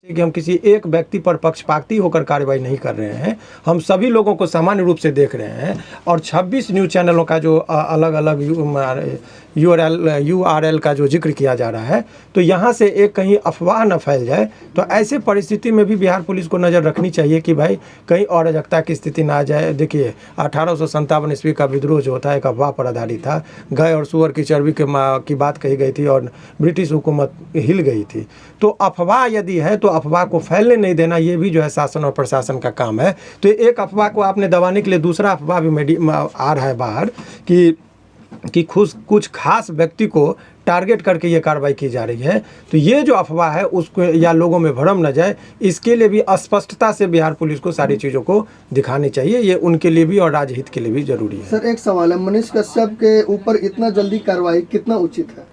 कि हम किसी एक व्यक्ति पर पक्षपाती होकर कार्रवाई नहीं कर रहे हैं, हम सभी लोगों को सामान्य रूप से देख रहे हैं। और 26 न्यूज़ चैनलों का जो अलग अलग URL का जो जिक्र किया जा रहा है, तो यहाँ से एक कहीं अफवाह न फैल जाए। तो ऐसे परिस्थिति में भी बिहार पुलिस को नज़र रखनी चाहिए कि भाई कहीं अराजकता की स्थिति ना आ जाए। देखिए 1857 ईस्वी का विद्रोह जो होता है एक अफवाह पर आधारित था। गाय और सूअर की चर्बी की बात कही गई थी और ब्रिटिश हुकूमत हिल गई थी। तो अफवाह यदि है तो अफवाह को फैलने नहीं देना, ये भी जो है शासन और प्रशासन का काम है। तो एक अफवाह को आपने दबाने के लिए दूसरा अफवाह भी आ रहा है बाहर कि कुछ खास व्यक्ति को टारगेट करके ये कार्रवाई की जा रही है। तो ये जो अफवाह है उसको या लोगों में भ्रम न जाए, इसके लिए भी स्पष्टता से बिहार पुलिस को सारी चीज़ों को दिखानी चाहिए। ये उनके लिए भी और राजहित के लिए भी जरूरी है। सर एक सवाल है, मनीष कश्यप के ऊपर इतना जल्दी कार्रवाई कितना उचित है?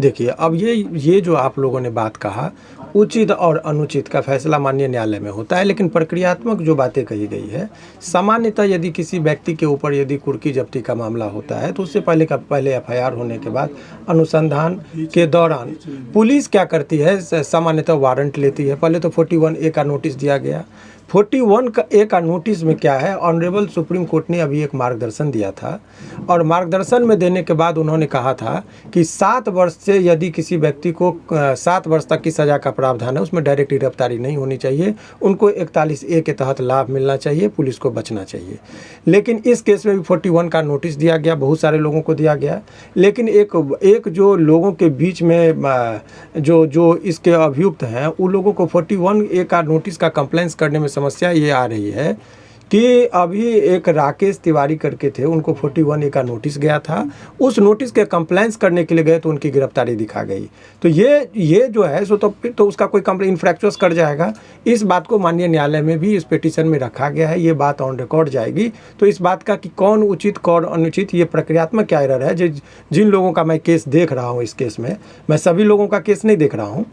देखिए अब ये जो आप लोगों ने बात कहा, उचित और अनुचित का फैसला माननीय न्यायालय में होता है। लेकिन प्रक्रियात्मक जो बातें कही गई है, सामान्यतः यदि किसी व्यक्ति के ऊपर यदि कुर्की जब्ती का मामला होता है तो उससे पहले FIR होने के बाद अनुसंधान के दौरान पुलिस क्या करती है, सामान्यतः वारंट लेती है। पहले तो 41A का नोटिस दिया गया। 41A का नोटिस में क्या है, ऑनरेबल सुप्रीम कोर्ट ने अभी एक मार्गदर्शन दिया था और मार्गदर्शन में देने के बाद उन्होंने कहा था कि 7 वर्ष से यदि किसी व्यक्ति को 7 वर्ष तक की सज़ा का प्रावधान है, उसमें डायरेक्ट गिरफ्तारी नहीं होनी चाहिए, उनको 41A के तहत लाभ मिलना चाहिए, पुलिस को बचना चाहिए। लेकिन इस केस में भी 41 का नोटिस दिया गया, बहुत सारे लोगों को दिया गया। लेकिन एक जो लोगों के बीच में जो इसके अभियुक्त हैं, उन लोगों को 41A का नोटिस का कंप्लेंस करने में समस्या ये आ रही है कि अभी एक राकेश तिवारी करके थे, उनको 41A का नोटिस गया था। उस नोटिस के कंप्लेंस करने के लिए गए तो उनकी गिरफ्तारी दिखा गई। तो ये जो है सो तो उसका कोई कंप्लेंट इन्फ्रैक्चुअस कर जाएगा। इस बात को माननीय न्यायालय में भी इस पिटीशन में रखा गया है, ये बात ऑन रिकॉर्ड जाएगी। तो इस बात का कि कौन उचित कौन अनुचित, ये प्रक्रियात्मक क्या एरर है। जिन लोगों का मैं केस देख रहा हूँ, इस केस में मैं सभी लोगों का केस नहीं देख रहा हूँ,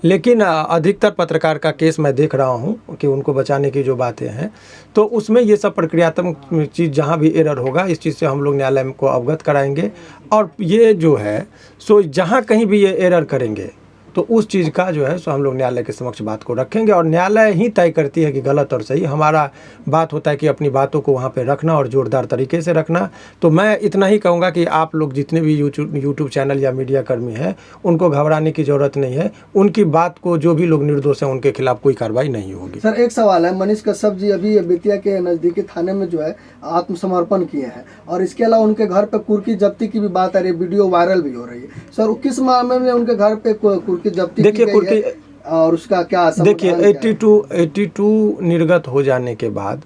लेकिन अधिकतर पत्रकार का केस मैं देख रहा हूं कि उनको बचाने की जो बातें हैं, तो उसमें ये सब प्रक्रियात्मक चीज़ जहां भी एरर होगा, इस चीज़ से हम लोग न्यायालय को अवगत कराएंगे। और ये जो है सो जहां कहीं भी ये एरर करेंगे तो उस चीज़ का जो है सो हम लोग न्यायालय के समक्ष बात को रखेंगे और न्यायालय ही तय करती है कि गलत और सही। हमारा बात होता है कि अपनी बातों को वहाँ पे रखना और जोरदार तरीके से रखना। तो मैं इतना ही कहूँगा कि आप लोग जितने भी यूट्यूब चैनल या मीडिया कर्मी हैं, उनको घबराने की ज़रूरत नहीं है। उनकी बात को जो भी लोग निर्दोष हैं उनके खिलाफ कोई कार्रवाई नहीं होगी। सर एक सवाल है, मनीष कश्यप जी अभी बेतिया के नज़दीकी थाने में जो है आत्मसमर्पण किए हैं और इसके अलावा उनके घर पे कुर्की जब्ती की भी बात आ रही है, वीडियो वायरल भी हो रही है। सर किस मामले में उनके घर पे कुर्की जब्ती देखिए कुर्की और उसका क्या देखिए 82 निर्गत हो जाने के बाद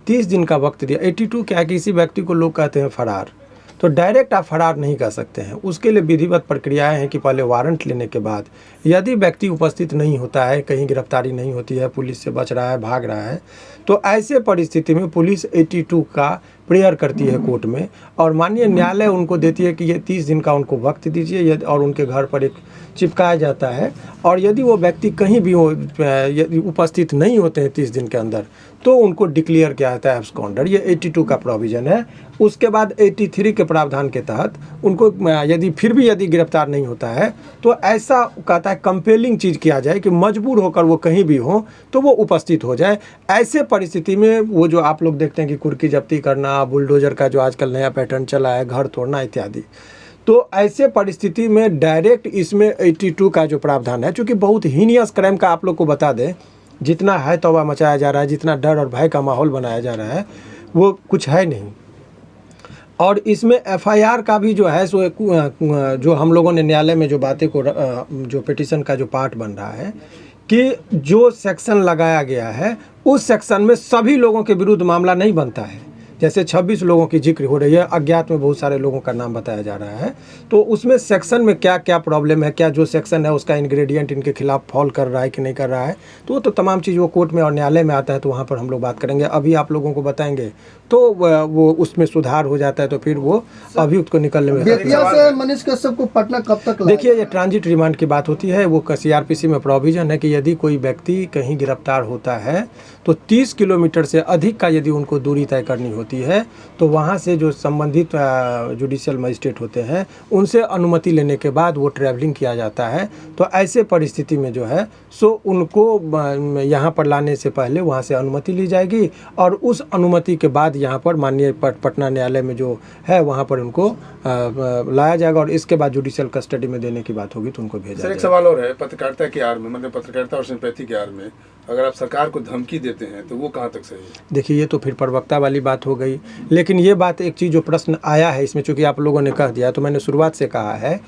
30 दिन का वक्त दिया। 82 क्या है, किसी व्यक्ति को लोग कहते हैं फरार, तो डायरेक्ट आप फरार नहीं कर सकते हैं। उसके लिए विधिवत प्रक्रियाएं हैं कि पहले वारंट लेने के बाद यदि व्यक्ति उपस्थित नहीं होता है, कहीं गिरफ्तारी नहीं होती है, पुलिस से बच रहा है, भाग रहा है, तो ऐसे परिस्थिति में पुलिस 82 का प्रेयर करती है कोर्ट में और माननीय न्यायालय उनको देती है कि ये 30 दिन का उनको वक्त दीजिए और उनके घर पर एक चिपकाया जाता है। और यदि वो व्यक्ति कहीं भी यदि उपस्थित नहीं होते हैं 30 दिन के अंदर, तो उनको डिक्लेयर किया जाता है एब्सकॉन्डर। ये 82 का प्रोविज़न है। उसके बाद 83 के प्रावधान के तहत उनको यदि फिर भी यदि गिरफ्तार नहीं होता है तो ऐसा कहता है कंपेलिंग चीज़ किया जाए कि मजबूर होकर वो कहीं भी हो तो वो उपस्थित हो जाए। ऐसे परिस्थिति में वो जो आप लोग देखते हैं कि कुर्की जब्ती करना, बुलडोजर का जो आजकल नया पैटर्न चला है, घर तोड़ना इत्यादि, तो ऐसे परिस्थिति में डायरेक्ट इसमें 82 का जो प्रावधान है, चूँकि बहुत हीनियस क्राइम का आप लोग को बता दें, जितना है तौबा मचाया जा रहा है, जितना डर और भय का माहौल बनाया जा रहा है, वो कुछ है नहीं। और इसमें FIR का भी जो है सो जो हम लोगों ने न्यायालय में जो बातें को जो पिटीशन का जो पार्ट बन रहा है कि जो सेक्शन लगाया गया है उस सेक्शन में सभी लोगों के विरुद्ध मामला नहीं बनता है। जैसे 26 लोगों की जिक्र हो रही है, अज्ञात में बहुत सारे लोगों का नाम बताया जा रहा है, तो उसमें सेक्शन में क्या क्या प्रॉब्लम है, क्या जो सेक्शन है उसका इंग्रेडिएंट इनके खिलाफ फॉल कर रहा है कि नहीं कर रहा है, तो वो तो तमाम चीज़ वो कोर्ट में और न्यायालय में आता है, तो वहाँ पर हम लोग बात करेंगे। अभी आप लोगों को बताएंगे तो वो उसमें सुधार हो जाता है, तो फिर वो अभियुक्त को निकलने में। बेतिया से मनीष कश्यप को पटना कब तक? देखिए ये ट्रांजिट रिमांड की बात होती है। वो CRPC में प्रोविज़न है कि यदि कोई व्यक्ति कहीं गिरफ्तार होता है तो 30 किलोमीटर से अधिक का यदि उनको दूरी तय करनी होती होती है तो वहाँ से जो संबंधित जुडिशियल मजिस्ट्रेट होते हैं उनसे अनुमति लेने के बाद वो ट्रैवलिंग किया जाता है। तो ऐसे परिस्थिति में जो है सो उनको यहाँ पर लाने से पहले वहाँ से अनुमति ली जाएगी और उस अनुमति के बाद यहाँ पर माननीय पटना न्यायालय में जो है वहाँ पर उनको लाया जाएगा और इसके बाद जुडिशियल कस्टडी में देने की बात होगी तो उनको भेजा जाएगा। एक सवाल और है, पत्रकारिता की आड़ में, मतलब पत्रकारिता और सिंपैथी की आड़ में अगर आप सरकार को धमकी देते हैं तो वो कहाँ तक सही है? देखिए ये तो फिर प्रवक्ता वाली बात हो गई, लेकिन ये बात एक चीज़ जो प्रश्न आया है इसमें, चूंकि आप लोगों ने कह दिया तो मैंने शुरुआत से कहा है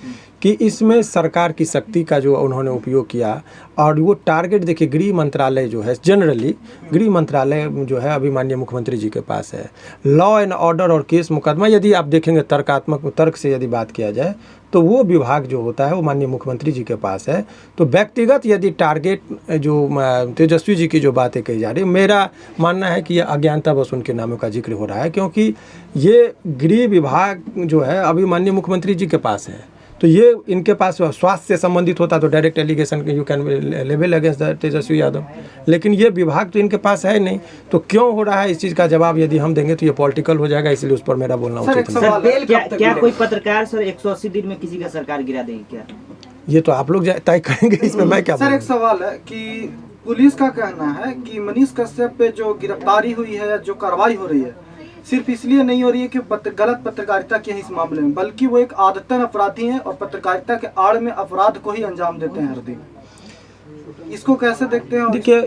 कि इसमें सरकार की शक्ति का जो उन्होंने उपयोग किया और वो टारगेट, देखिए गृह मंत्रालय जो है, जनरली गृह मंत्रालय जो है अभी माननीय मुख्यमंत्री जी के पास है। लॉ एंड ऑर्डर और केस मुकदमा यदि आप देखेंगे तर्क से यदि बात किया जाए तो वो विभाग जो होता है वो माननीय मुख्यमंत्री जी के पास है। तो व्यक्तिगत यदि टारगेट जो तेजस्वी जी की जो बातें कही जा रही है, मेरा मानना है कि ये अज्ञानतावश उनके नामों का जिक्र हो रहा है, क्योंकि ये गृह विभाग जो है अभी माननीय मुख्यमंत्री जी के पास है। तो ये इनके पास स्वास्थ्य से संबंधित होता तो direct allegation you can level against Tejashwi Yadav, लेकिन ये विभाग तो इनके पास है नहीं। तो क्यों हो रहा है इस चीज़ का जवाब यदि हम देंगे तो ये पॉलिटिकल हो जाएगा, इसलिए उस पर मेरा बोलना उचित नहीं। क्या कोई पत्रकार सर 180 दिन में किसी का सरकार गिरा देगी क्या? ये तो आप लोग तय करेंगे, इसमें मैं क्या सर एक सवाल है कि पुलिस का कहना है कि मनीष कश्यप पे जो गिरफ्तारी हुई है, जो कार्रवाई हो रही है, सिर्फ इसलिए नहीं हो रही है कि गलत पत्रकारिता की है इस मामले में, बल्कि वो एक आदतन अपराधी हैं और पत्रकारिता के आड़ में अपराध को ही अंजाम देते हैं हर दिन। इसको कैसे देखते हैं? देखिए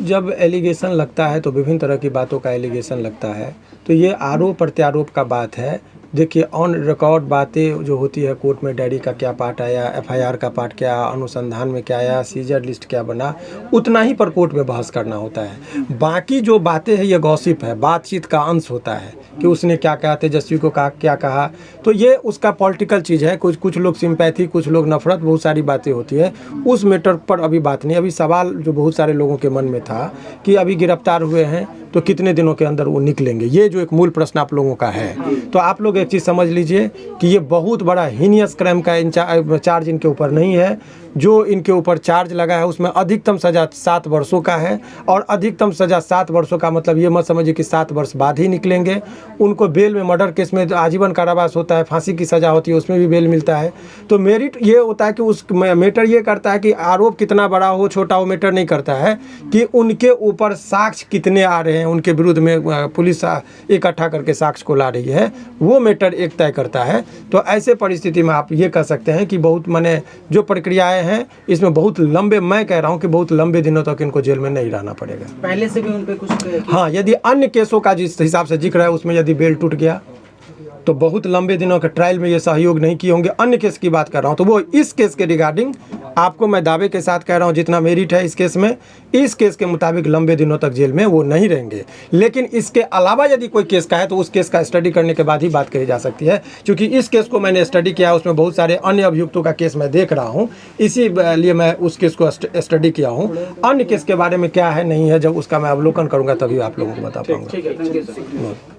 जब एलिगेशन लगता है तो विभिन्न तरह की बातों का एलिगेशन लगता है, तो ये आरोप प्रत्यारोप का बात है। देखिए ऑन रिकॉर्ड बातें जो होती है, कोर्ट में डायरी का क्या पार्ट आया, एफआईआर का पार्ट क्या, अनुसंधान में क्या आया, सीजर लिस्ट क्या बना, उतना ही पर कोर्ट में बहस करना होता है। बाकी जो बातें हैं ये गॉसिप है, बातचीत का अंश होता है कि उसने क्या कहा, तेजस्वी को क्या कहा, तो ये उसका पॉलिटिकल चीज़ है। कुछ लोग सिंपैथी, कुछ लोग नफरत, बहुत सारी बातें होती है। उस मैटर पर अभी बात नहीं। अभी सवाल जो बहुत सारे लोगों के मन में था कि अभी गिरफ्तार हुए हैं तो कितने दिनों के अंदर वो निकलेंगे, ये जो एक मूल प्रश्न आप लोगों का है। तो आप लोग एक चीज़ समझ लीजिए कि ये बहुत बड़ा हीनियस क्राइम का चार्ज इनके ऊपर नहीं है। जो इनके ऊपर चार्ज लगा है उसमें अधिकतम सज़ा 7 वर्षों का है, और अधिकतम सज़ा 7 वर्षों का मतलब ये मत समझिए कि 7 वर्ष बाद ही निकलेंगे। उनको बेल में, मर्डर केस में आजीवन कारावास होता है, फांसी की सज़ा होती है, उसमें भी बेल मिलता है। तो मेरिट ये होता है कि उस मैटर ये करता है कि आरोप कितना बड़ा हो छोटा हो मैटर नहीं करता है, कि उनके ऊपर साक्ष्य कितने आ रहे हैं, उनके विरुद्ध में पुलिस इकट्ठा करके साक्ष्य को ला रही है, वो मैटर एक तय करता है। तो ऐसे परिस्थिति में आप ये कह सकते हैं कि बहुत माने जो प्रक्रियाएं हैं इसमें बहुत लंबे, मैं कह रहा हूं कि बहुत लंबे दिनों तक इनको जेल में नहीं रहना पड़ेगा। पहले से भी उन पे कुछ हाँ, यदि अन्य केसों का जिस हिसाब से जिक्र है उसमें यदि बेल टूट गया तो बहुत लंबे दिनों के ट्रायल में ये सहयोग नहीं किए होंगे। अन्य केस की बात कर रहा हूँ तो वो इस केस के रिगार्डिंग आपको मैं दावे के साथ कह रहा हूँ, जितना मेरिट है इस केस में, इस केस के मुताबिक लंबे दिनों तक जेल में वो नहीं रहेंगे। लेकिन इसके अलावा यदि कोई केस का है तो उस केस का स्टडी करने के बाद ही बात कही जा सकती है, क्योंकि इस केस को मैंने स्टडी किया, उसमें बहुत सारे अन्य अभियुक्तों का केस मैं देख रहा हूँ, इसीलिए मैं उस केस को स्टडी किया हूँ। अन्य केस के बारे में क्या है नहीं है, जब उसका मैं अवलोकन करूँगा तभी आप लोगों को बता पाऊँगा।